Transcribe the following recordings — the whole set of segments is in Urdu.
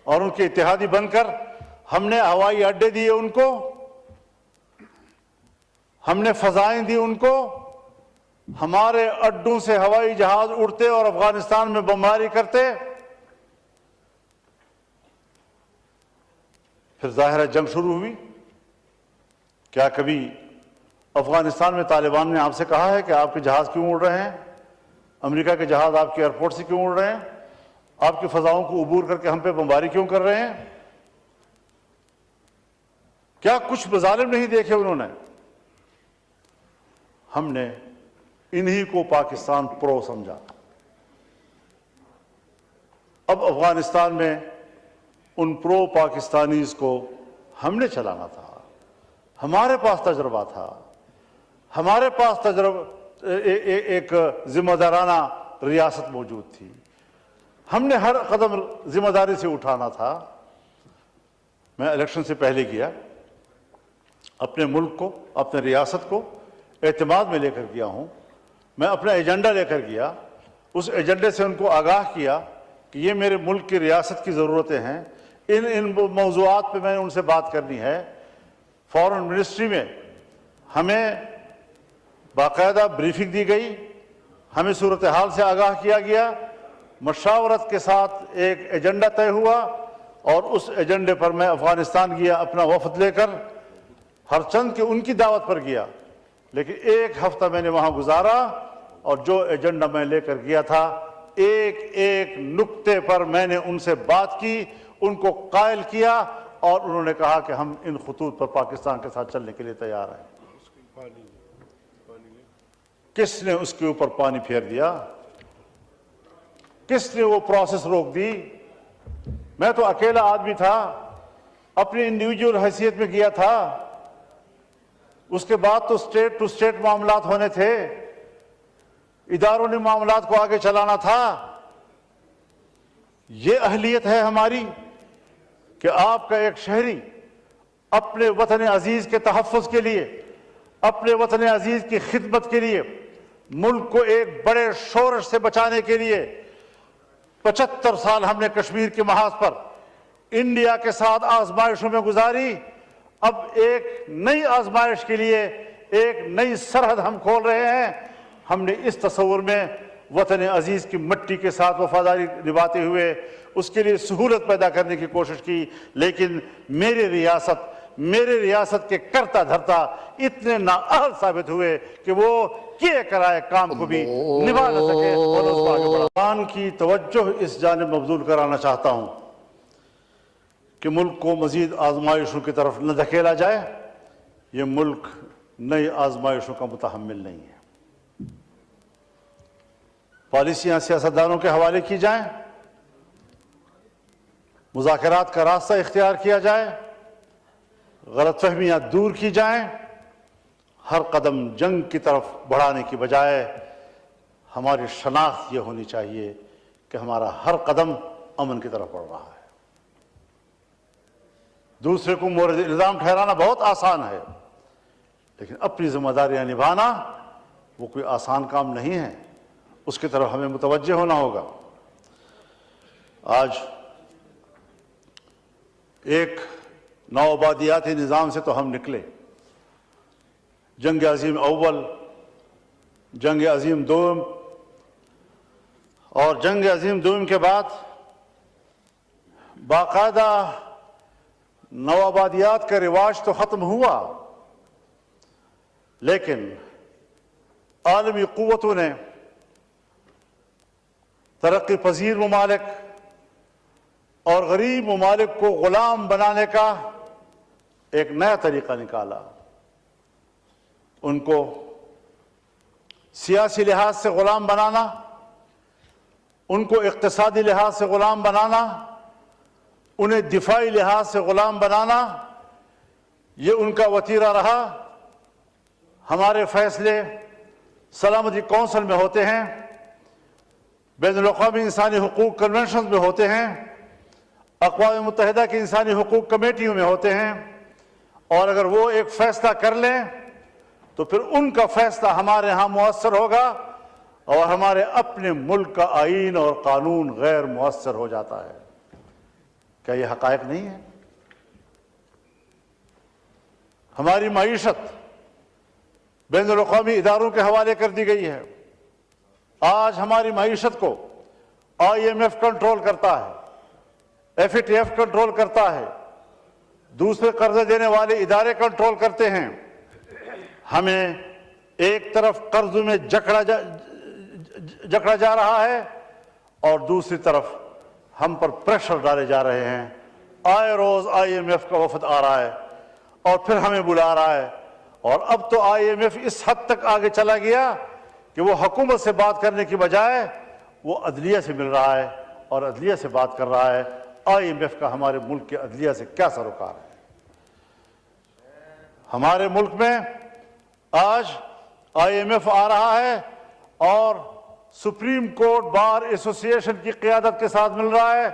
اور ان کے اتحادی بن کر ہم نے ہوائی اڈے دیے ان کو، ہم نے فضائیں دی ان کو، ہمارے اڈوں سے ہوائی جہاز اڑتے اور افغانستان میں بمباری کرتے۔ پھر ظاہر جنگ شروع ہوئی۔ کیا کبھی افغانستان میں طالبان نے آپ سے کہا ہے کہ آپ کے جہاز کیوں اڑ رہے ہیں؟ امریکہ کے جہاز آپ کے ایئرپورٹ سے کیوں اڑ رہے ہیں؟ آپ کی فضاؤں کو عبور کر کے ہم پہ بمباری کیوں کر رہے ہیں؟ کیا کچھ مظالم نہیں دیکھے انہوں نے؟ ہم نے انہی کو پاکستان پرو سمجھا۔ اب افغانستان میں ان پرو پاکستانیز کو ہم نے چلانا تھا، ہمارے پاس تجربہ تھا، ہمارے پاس ایک ذمہ دارانہ ریاست موجود تھی، ہم نے ہر قدم ذمہ داری سے اٹھانا تھا۔ میں الیکشن سے پہلے گیا، اپنے ملک کو، اپنے ریاست کو اعتماد میں لے کر گیا ہوں، میں اپنا ایجنڈا لے کر گیا، اس ایجنڈے سے ان کو آگاہ کیا کہ یہ میرے ملک کی ریاست کی ضرورتیں ہیں، ان موضوعات پہ میں نے ان سے بات کرنی ہے۔ فارن منسٹری میں ہمیں باقاعدہ بریفنگ دی گئی، ہمیں صورتحال سے آگاہ کیا گیا، مشاورت کے ساتھ ایک ایجنڈا طے ہوا، اور اس ایجنڈے پر میں افغانستان گیا اپنا وفد لے کر، ہر چند کہ ان کی دعوت پر گیا، لیکن ایک ہفتہ میں نے وہاں گزارا، اور جو ایجنڈا میں لے کر گیا تھا ایک ایک نکتے پر میں نے ان سے بات کی، ان کو قائل کیا، اور انہوں نے کہا کہ ہم ان خطوط پر پاکستان کے ساتھ چلنے کے لیے تیار ہیں۔ کس نے اس کے اوپر پانی پھیر دیا؟ کس نے وہ پروسیس روک دی؟ میں تو اکیلا آدمی تھا، اپنی انڈیویجول حیثیت میں گیا تھا، اس کے بعد تو اسٹیٹ ٹو اسٹیٹ معاملات ہونے تھے، اداروں نے معاملات کو آگے چلانا تھا۔ یہ اہلیت ہے ہماری کہ آپ کا ایک شہری اپنے وطن عزیز کے تحفظ کے لیے، اپنے وطن عزیز کی خدمت کے لیے، ملک کو ایک بڑے شورش سے بچانے کے لیے 75 سال ہم نے کشمیر کے محاذ پر انڈیا کے ساتھ آزمائشوں میں گزاری۔ اب ایک نئی آزمائش کے لیے ایک نئی سرحد ہم کھول رہے ہیں۔ ہم نے اس تصور میں وطن عزیز کی مٹی کے ساتھ وفاداری نبھاتے ہوئے اس کے لیے سہولت پیدا کرنے کی کوشش کی، لیکن میری ریاست کے کرتا دھرتا اتنے نااہل ثابت ہوئے کہ وہ کیے کرائے کام کو بھی نبھا نہ سکے، اور اس کو آگے بڑھا۔ کی توجہ اس جانب مبذول کرانا چاہتا ہوں کہ ملک کو مزید آزمائشوں کی طرف نہ دھکیلا جائے۔ یہ ملک نئی آزمائشوں کا متحمل نہیں ہے۔ پالیسیاں سیاستدانوں کے حوالے کی جائیں، مذاکرات کا راستہ اختیار کیا جائے، غلط فہمیاں دور کی جائیں، ہر قدم جنگ کی طرف بڑھانے کی بجائے ہماری شناخت یہ ہونی چاہیے کہ ہمارا ہر قدم امن کی طرف بڑھ رہا ہے۔ دوسرے کو مورد الزام ٹھہرانا بہت آسان ہے، لیکن اپنی ذمہ داریاں نبھانا وہ کوئی آسان کام نہیں ہے، اس کی طرف ہمیں متوجہ ہونا ہوگا۔ آج ایک نوآبادیاتی نظام سے تو ہم نکلے، جنگ عظیم اول، جنگ عظیم دوم، اور جنگ عظیم دوم کے بعد باقاعدہ نوآبادیات کا رواج تو ختم ہوا، لیکن عالمی قوتوں نے ترقی پذیر ممالک اور غریب ممالک کو غلام بنانے کا ایک نیا طریقہ نکالا۔ ان کو سیاسی لحاظ سے غلام بنانا، ان کو اقتصادی لحاظ سے غلام بنانا، انہیں دفاعی لحاظ سے غلام بنانا، یہ ان کا وتیرہ رہا۔ ہمارے فیصلے سلامتی کونسل میں ہوتے ہیں، بین الاقوامی انسانی حقوق کنونشنز میں ہوتے ہیں، اقوام متحدہ کی انسانی حقوق کمیٹیوں میں ہوتے ہیں، اور اگر وہ ایک فیصلہ کر لیں تو پھر ان کا فیصلہ ہمارے ہاں مؤثر ہوگا، اور ہمارے اپنے ملک کا آئین اور قانون غیر مؤثر ہو جاتا ہے۔ کیا یہ حقائق نہیں ہے؟ ہماری معیشت بین الاقوامی اداروں کے حوالے کر دی گئی ہے۔ آج ہماری معیشت کو IMF کنٹرول کرتا ہے، FATF کنٹرول کرتا ہے، دوسرے قرضے دینے والے ادارے کنٹرول کرتے ہیں۔ ہمیں ایک طرف قرضوں میں جکڑا جا رہا ہے اور دوسری طرف ہم پر پریشر ڈالے جا رہے ہیں۔ آئے روز IMF کا وفد آ رہا ہے اور پھر ہمیں بلا رہا ہے، اور اب تو IMF اس حد تک آگے چلا گیا کہ وہ حکومت سے بات کرنے کی بجائے وہ عدلیہ سے مل رہا ہے اور عدلیہ سے بات کر رہا ہے۔ IMF کا ہمارے ملک کے عدلیہ سے کیا سروکار ہے؟ ہمارے ملک میں آج IMF آ رہا ہے اور سپریم کورٹ بار ایسوسی ایشن کی قیادت کے ساتھ مل رہا ہے۔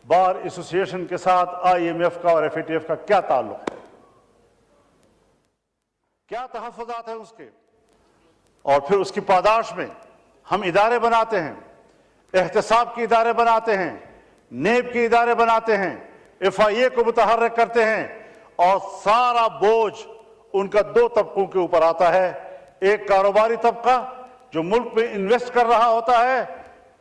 بار ایسوسی ایشن کے ساتھ IMF کا اور FATF کا کیا تعلق ہے؟ کیا تحفظات ہیں اس کے؟ اور پھر اس کی پاداش میں ہم ادارے بناتے ہیں، احتساب کے ادارے بناتے ہیں، نیب کے ادارے بناتے ہیں، FIA کو متحرک کرتے ہیں، اور سارا بوجھ ان کا دو طبقوں کے اوپر آتا ہے۔ ایک کاروباری طبقہ جو ملک میں انویسٹ کر رہا ہوتا ہے،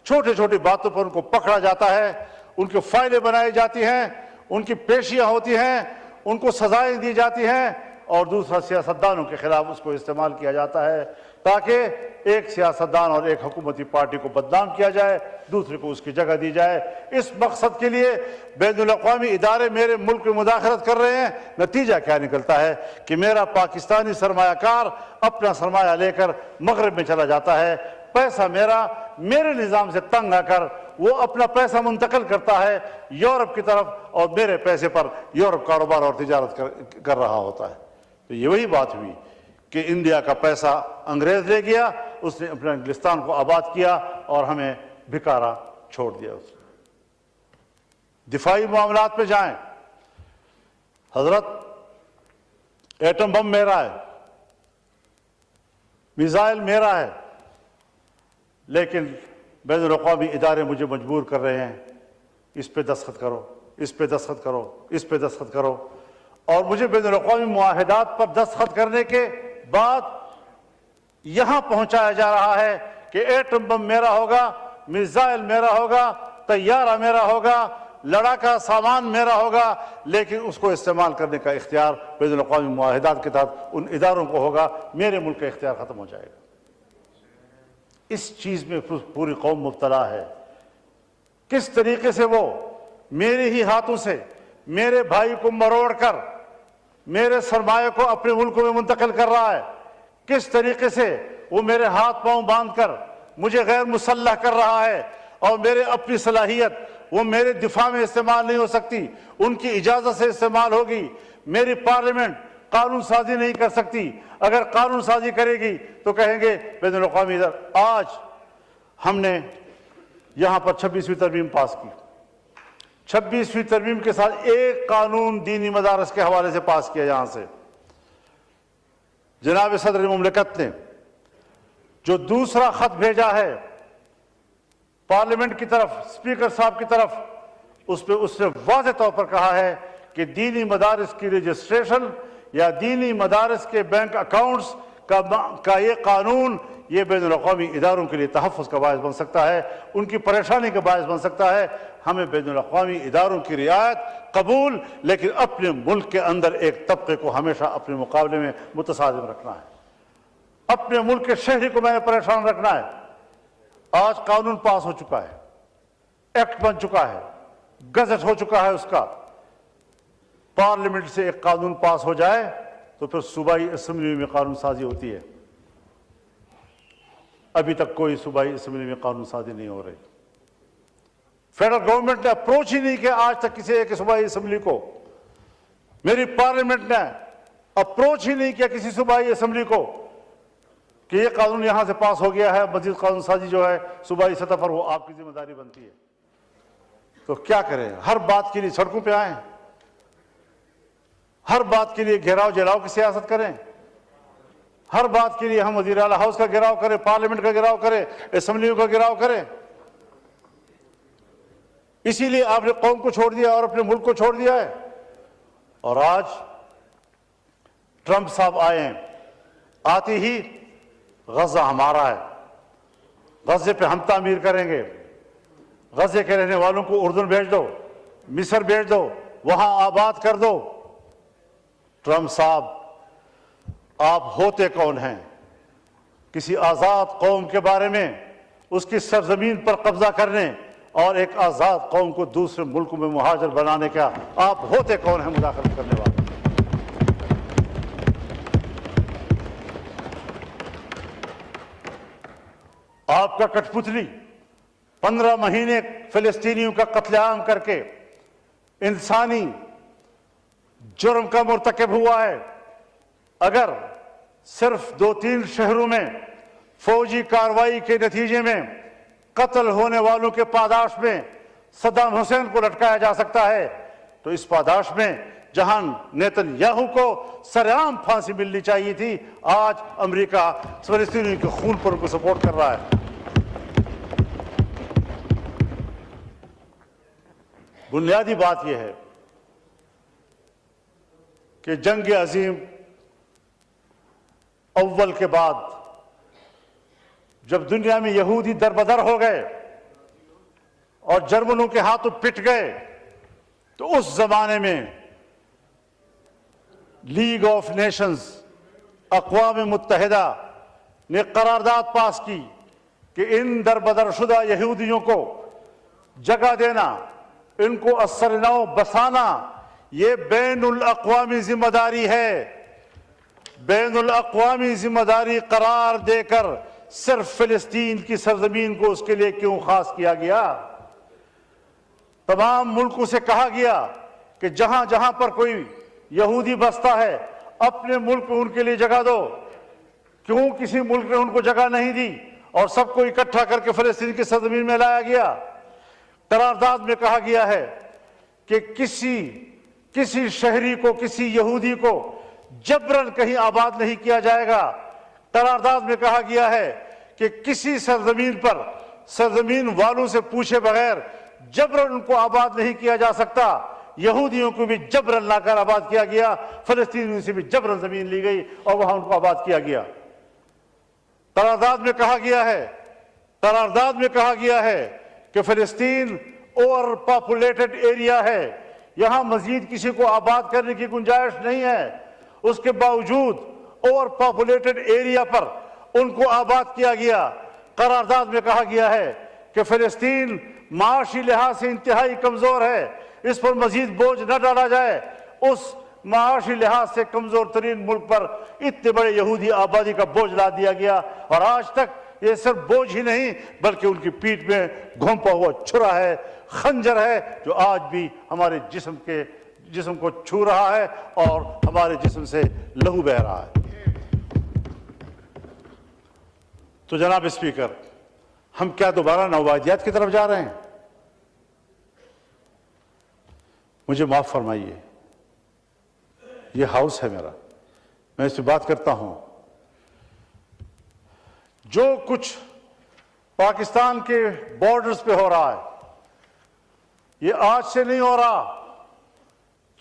چھوٹی چھوٹی باتوں پر ان کو پکڑا جاتا ہے، ان کی فائلیں بنائی جاتی ہیں، ان کی پیشیاں ہوتی ہیں، ان کو سزائیں دی جاتی ہیں، اور دوسرا سیاستدانوں کے خلاف اس کو استعمال کیا جاتا ہے تاکہ ایک سیاستدان اور ایک حکومتی پارٹی کو بدنام کیا جائے، دوسرے کو اس کی جگہ دی جائے۔ اس مقصد کے لیے بین الاقوامی ادارے میرے ملک میں مداخلت کر رہے ہیں۔ نتیجہ کیا نکلتا ہے کہ میرا پاکستانی سرمایہ کار اپنا سرمایہ لے کر مغرب میں چلا جاتا ہے، پیسہ میرے نظام سے تنگ آ کر وہ اپنا پیسہ منتقل کرتا ہے یورپ کی طرف، اور میرے پیسے پر یورپ کاروبار اور تجارت کر رہا ہوتا ہے۔ تو یہ وہی بات ہوئی کہ انڈیا کا پیسہ انگریز لے گیا، اس نے اپنے انگلستان کو آباد کیا اور ہمیں بھکارا چھوڑ دیا۔ اس دفاعی معاملات پہ جائیں، حضرت ایٹم بم میرا ہے، میزائل میرا ہے، لیکن بین الاقوامی ادارے مجھے مجبور کر رہے ہیں اس پہ دستخط کرو، اس پہ دستخط کرو، اس پہ دستخط کرو، اور مجھے بین الاقوامی معاہدات پر دستخط کرنے کے بعد یہاں پہنچایا جا رہا ہے کہ ایٹم بم میرا ہوگا، میزائل میرا ہوگا، طیارہ میرا ہوگا، لڑاکا سامان میرا ہوگا، لیکن اس کو استعمال کرنے کا اختیار بین الاقوامی معاہدات کے تحت ان اداروں کو ہوگا۔ میرے ملک کا اختیار ختم ہو جائے گا۔ اس چیز میں پوری قوم مبتلا ہے۔ کس طریقے سے وہ میرے ہی ہاتھوں سے میرے بھائی کو مروڑ کر میرے سرمایہ کو اپنے ملکوں میں منتقل کر رہا ہے، کس طریقے سے وہ میرے ہاتھ پاؤں باندھ کر مجھے غیر مسلح کر رہا ہے، اور میرے اپنی صلاحیت وہ میرے دفاع میں استعمال نہیں ہو سکتی، ان کی اجازت سے استعمال ہوگی۔ میری پارلیمنٹ قانون سازی نہیں کر سکتی، اگر قانون سازی کرے گی تو کہیں گے بین الاقوامی ادارے۔ آج ہم نے یہاں پر 26ویں ترمیم پاس کی، 26ویں ترمیم کے ساتھ ایک قانون دینی مدارس کے حوالے سے پاس کیا یہاں سے۔ جناب صدر مملکت نے جو دوسرا خط بھیجا ہے پارلیمنٹ کی طرف، اسپیکر صاحب کی طرف، اس نے واضح طور پر کہا ہے کہ دینی مدارس کی رجسٹریشن یا دینی مدارس کے بینک اکاؤنٹس کا یہ قانون یہ بین الاقوامی اداروں کے لیے تحفظ کا باعث بن سکتا ہے، ان کی پریشانی کا باعث بن سکتا ہے۔ ہمیں بین الاقوامی اداروں کی رعایت قبول، لیکن اپنے ملک کے اندر ایک طبقے کو ہمیشہ اپنے مقابلے میں متصادم رکھنا ہے۔ اپنے ملک کے شہری کو میں نے پریشان رکھنا ہے۔ آج قانون پاس ہو چکا ہے، ایکٹ بن چکا ہے، گزٹ ہو چکا ہے اس کا۔ پارلیمنٹ سے ایک قانون پاس ہو جائے تو پھر صوبائی اسمبلی میں قانون سازی ہوتی ہے۔ ابھی تک کوئی صوبائی اسمبلی میں قانون سازی نہیں ہو رہی۔ فیڈرل گورنمنٹ نے اپروچ ہی نہیں کیا آج تک کسی ایک صوبائی اسمبلی کو۔ میری پارلیمنٹ نے اپروچ ہی نہیں کیا کسی صوبائی اسمبلی کو کہ یہ قانون یہاں سے پاس ہو گیا ہے، مزید قانون سازی جو ہے صوبائی سطح پر وہ آپ کی ذمہ داری بنتی ہے۔ تو کیا کریں؟ ہر بات کے لیے سڑکوں پہ آئیں، ہر بات کے لیے گھیراؤ جلاؤ کی سیاست کریں، ہر بات کے لیے ہم وزیر اعلیٰ ہاؤس کا گھیراؤ کریں، پارلیمنٹ کا گھیراؤ کریں، اسمبلیوں کا گھیراؤ کریں۔ اسی لیے آپ نے قوم کو چھوڑ دیا اور اپنے ملک کو چھوڑ دیا ہے. اور آج ٹرمپ صاحب آئے ہیں, آتے ہی غزہ ہمارا ہے, غزے پہ ہم تعمیر کریں گے, غزے کے رہنے والوں کو اردن بھیج دو, مصر بھیج دو, وہاں آباد کر دو. ٹرمپ صاحب آپ ہوتے کون ہیں؟ کسی آزاد قوم کے بارے میں, اس کی سرزمین پر قبضہ کرنے اور ایک آزاد قوم کو دوسرے ملکوں میں مہاجر بنانے کا آپ ہوتے کون ہیں مداخلت کرنے والے؟ آپ کا کٹھ پتلی 15 مہینے فلسطینیوں کا قتل عام کر کے انسانی جرم کا مرتکب ہوا ہے. اگر صرف 2-3 شہروں میں فوجی کارروائی کے نتیجے میں قتل ہونے والوں کے پاداش میں صدام حسین کو لٹکایا جا سکتا ہے, تو اس پاداش میں جہاں نیتن یاہو کو سرعام پھانسی ملنی چاہیے تھی, آج امریکہ فلسطینیوں کے خون پر ان کو سپورٹ کر رہا ہے. بنیادی بات یہ ہے کہ جنگ عظیم اول کے بعد جب دنیا میں یہودی دربدر ہو گئے اور جرمنوں کے ہاتھوں پٹ گئے, تو اس زمانے میں لیگ آف نیشنز, اقوام متحدہ نے قرارداد پاس کی کہ ان دربدر شدہ یہودیوں کو جگہ دینا, ان کو اثر نو بسانا, یہ بین الاقوامی ذمہ داری ہے. بین الاقوامی ذمہ داری قرار دے کر صرف فلسطین کی سرزمین کو اس کے لیے کیوں خاص کیا گیا؟ تمام ملکوں سے کہا گیا کہ جہاں جہاں پر کوئی یہودی بستا ہے اپنے ملک میں ان کے لیے جگہ دو. کیوں کسی ملک نے ان کو جگہ نہیں دی اور سب کو اکٹھا کر کے فلسطین کی سرزمین میں لایا گیا؟ قرارداد میں کہا گیا ہے کہ کسی شہری کو, کسی یہودی کو جبراً کہیں آباد نہیں کیا جائے گا. قرارداد میں کہا گیا ہے کہ کسی سرزمین پر سرزمین والوں سے پوچھے بغیر جبراً ان کو آباد نہیں کیا جا سکتا. یہودیوں کو بھی جبراً لا کر آباد کیا گیا, فلسطینیوں سے بھی جبراً زمین لی گئی اور وہاں ان کو آباد کیا گیا. قرارداد میں کہا گیا ہے کہ فلسطین اوور پاپولیٹڈ ایریا ہے, یہاں مزید کسی کو آباد کرنے کی گنجائش نہیں ہے. اس کے باوجود اوور پاپولیٹڈ ایریا پر ان کو آباد کیا گیا. قرارداد میں کہا گیا ہے کہ فلسطین معاشی لحاظ سے انتہائی کمزور ہے, اس پر مزید بوجھ نہ ڈالا جائے. اس معاشی لحاظ سے کمزور ترین ملک پر اتنے بڑے یہودی آبادی کا بوجھ لا دیا گیا, اور آج تک یہ صرف بوجھ ہی نہیں بلکہ ان کی پیٹھ میں گھونپا ہوا چھرا ہے, خنجر ہے, جو آج بھی ہمارے جسم کو چھو رہا ہے اور ہمارے جسم سے لہو بہہ رہا ہے. تو جناب اسپیکر, ہم کیا دوبارہ نوآبادیات کی طرف جا رہے ہیں؟ مجھے معاف فرمائیے, یہ ہاؤس ہے میرا, میں اس سے بات کرتا ہوں. جو کچھ پاکستان کے بارڈرز پہ ہو رہا ہے یہ آج سے نہیں ہو رہا,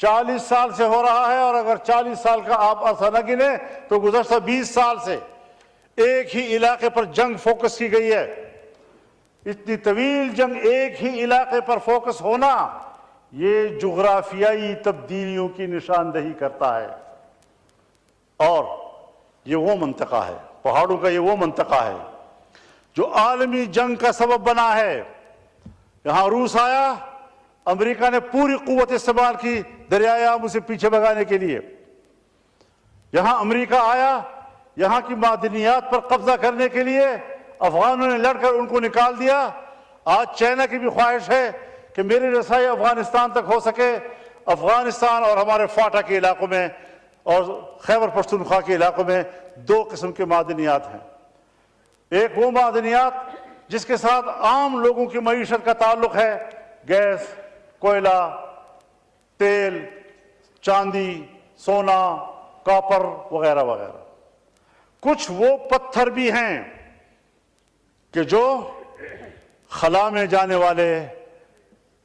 40 سال سے ہو رہا ہے. اور اگر 40 سال کا آپ عرصہ نہ گنے تو گزشتہ 20 سال سے ایک ہی علاقے پر جنگ فوکس کی گئی ہے. اتنی طویل جنگ ایک ہی علاقے پر فوکس ہونا یہ جغرافیائی تبدیلیوں کی نشاندہی کرتا ہے. اور یہ وہ منطقہ ہے, پہاڑوں کا یہ وہ منطقہ ہے جو عالمی جنگ کا سبب بنا ہے. یہاں روس آیا, امریکہ نے پوری قوت استعمال کی دریائے آم اسے پیچھے بھگانے کے لیے. یہاں امریکہ آیا, یہاں کی معدنیات پر قبضہ کرنے کے لیے افغانوں نے لڑ کر ان کو نکال دیا. آج چائنا کی بھی خواہش ہے کہ میری رسائی افغانستان تک ہو سکے. افغانستان اور ہمارے فاٹا کے علاقوں میں اور خیبر پختونخوا کے علاقوں میں 2 قسم کے معدنیات ہیں. ایک وہ معدنیات جس کے ساتھ عام لوگوں کی معیشت کا تعلق ہے, گیس, کوئلہ, تیل, چاندی, سونا, کاپر وغیرہ وغیرہ. کچھ وہ پتھر بھی ہیں کہ جو خلا میں جانے والے